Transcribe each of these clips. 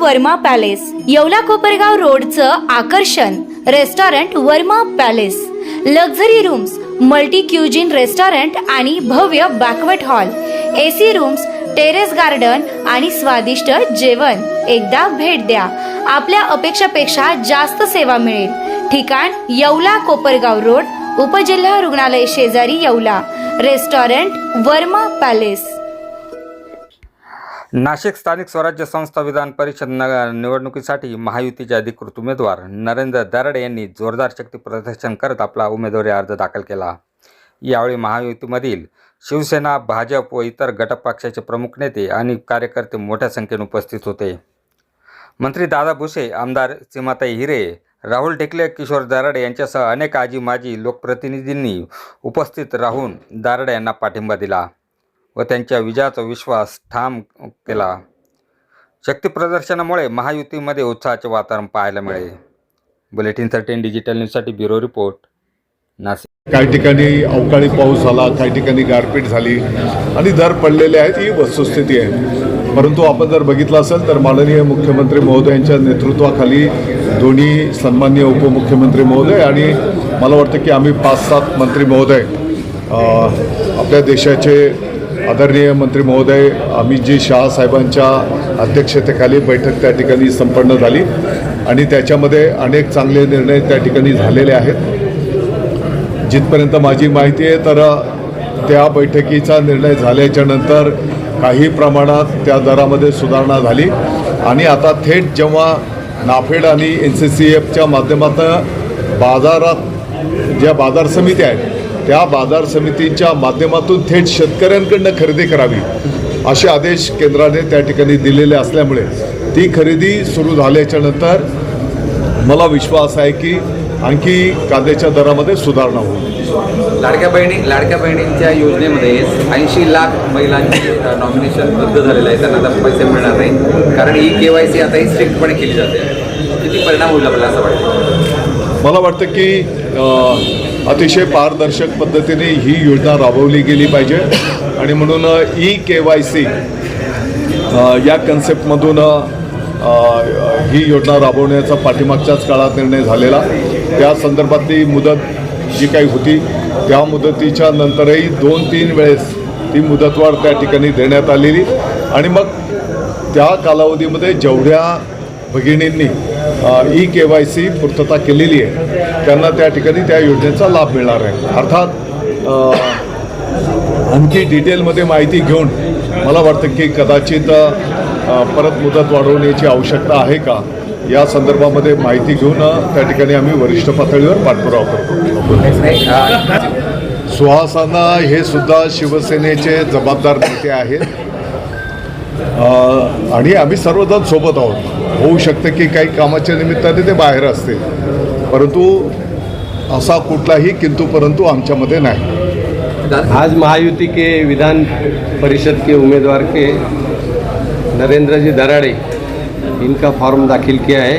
Verma palace, Yeola Kopargaon रोडचं आकर्षण restaurant Verma palace, luxury rooms, multi cuisine restaurant आणि भव्य banquet hall, AC rooms, terrace garden आणि स्वादिष्ट जेवण. एकदा भेट द्या. आपल्या अपेक्षापेक्षा जास्त सेवा मिळेल. ठिकाण येवला कोपरगाव रोड, उपजिल्हा रुग्णालय शेजारी येवला. Restaurant Verma palace. नाशिक स्थानिक स्वराज्य संस्था विधान परिषद निवडणुकीसाठी महायुतीचे अधिकृत उमेदवार नरेंद्र दराडे यांनी जोरदार शक्ती प्रदर्शन करत आपला उमेदवारी अर्ज दाखल केला. यावेळी महायुतीमधील शिवसेना, भाजप व इतर घटकपक्षाचे प्रमुख नेते आणि कार्यकर्ते मोठ्या संख्येने उपस्थित होते. मंत्री दादा भुसे, आमदार सीमाताई हिरे, राहुल ढेकले, किशोर दराडे यांच्यासह अनेक आजी माजी लोकप्रतिनिधींनी उपस्थित राहून दराडे यांना पाठिंबा दिला व त्यांच्या विजयाचा विश्वास ठाम केला. शक्ती प्रदर्शनामुळे महायुतीमध्ये उत्साहाचे वातावरण पाहायला मिळेल. बुलेटिन 13 डिजिटल न्यूजसाठी ब्युरो रिपोर्ट, नाशिक. काही ठिकाणी अवकाळी पाऊस झाला, काही ठिकाणी गारपीट झाली आणि दर पडलेले आहेत, ही वस्तुस्थिती आहे. परंतु आपण जर बघितलं असेल तर माननीय मुख्यमंत्री महोदयांच्या नेतृत्वाखाली दोन्ही सन्माननीय उपमुख्यमंत्री महोदय आणि मला वाटतं की आम्ही 5-7 मंत्री महोदय, आपल्या देशाचे आदरणीय मंत्री महोदय अमितजी शहा साहेबांच्या अध्यक्षतेखाली बैठक त्या ठिकाणी संपन्न झाली आणि त्याच्यामध्ये अनेक चांगले निर्णय त्या ठिकाणी झालेले आहेत. जिथपर्यंत माझी माहिती आहे तर त्या बैठकीचा निर्णय झाल्याच्या नंतर काही प्रमाणात त्या दरामध्ये सुधारणा झाली आणि आता थेट जेव्हा नाफेड आणि NCCFच्या माध्यमातून बाजारात ज्या बाजार समिती आहेत त्या बाजार समितीच्या माध्यमातून थेट शेतकऱ्यांकडनं खरेदी करावी असे आदेश केंद्राने त्या ठिकाणी दिलेले असल्यामुळे ती खरेदी सुरू झाल्याच्या नंतर मला विश्वास आहे की आणखी कांद्याच्या दरामध्ये सुधारणा होईल. लाडक्या बहिणींच्या योजनेमध्ये 80 लाख महिलांची नॉमिनेशन रद्द झालेलं आहे. त्यांना आता पैसे मिळणार नाही कारण ही KYC आता ही स्ट्रिक्टपणे केली जाते. किती परिणाम होईल आपल्याला असं वाटतं? मला वाटतं की अतिशय पारदर्शक पद्धतीने ही योजना राबवली गेली पाहिजे आणि म्हणून KYC या कन्सेप्टमधून ही योजना राबवण्याचा पाठीमागच्याच काळात निर्णय झालेला. त्या संदर्भातली मुदत जी काही होती त्या मुदतीच्या नंतरही 2-3 वेळेस ती मुदतवाढ त्या ठिकाणी देण्यात आलेली आणि मग त्या कालावधीमध्ये जेवढ्या भगिनींनी KYC पूर्तता केलेली आहे त्यांना त्या ठिकाणी त्या योजनेचा लाभ मिळणार आहे. अर्थात आणखी डिटेलमध्ये माहिती घेऊन मला वाटतं की कदाचित परत मुदत वाढवण्याची आवश्यकता आहे का या संदर्भामध्ये माहिती घेऊन त्या ठिकाणी आम्ही वरिष्ठ पातळीवर पाठपुरावा करतो. सुहासाना हे सुद्धा शिवसेनेचे जबाबदार नेते आहेत आणि आम्ही सर्वजण सोबत आहोत. होऊ शकतं की काही कामाच्या निमित्ताने ते बाहेर असतील परंतु असा कुठलाही किंतु परंतु आमच्यामध्ये नाही. आज महायुति के विधान परिषद के उम्मीदवार के नरेंद्र जी दराड़े इनका फॉर्म दाखिल किया है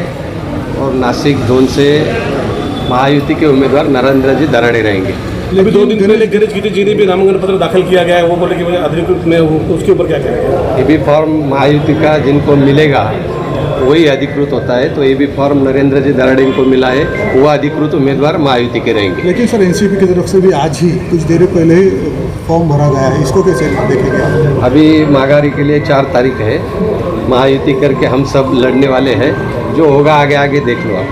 और नासिक जोन से महायुति के उम्मीदवार नरेंद्र जी दराड़े रहेंगे. अभी 2 दिन पहले गणेश गिरी जी ने भी नामांकन पत्र दाखिल किया गया है, वो बोले कि मुझे अधिकृत में उसके ऊपर क्या करेंगे? ये भी फॉर्म महायुति का जिनको मिलेगा वही अधिकृत होता है. तो ये भी फॉर्म नरेंद्र जी दराड़े को मिला है, वो अधिकृत उम्मीदवार महायुति के रहेंगे. लेकिन सर NCP की तरफ से भी आज ही कुछ देर पहले ही फॉर्म भरा गया है, इसको कैसे देखेंगे? अभी माघारी के लिए 4 तारीख है. महायुति करके हम सब लड़ने वाले हैं. जो होगा आगे आगे देख लो आप.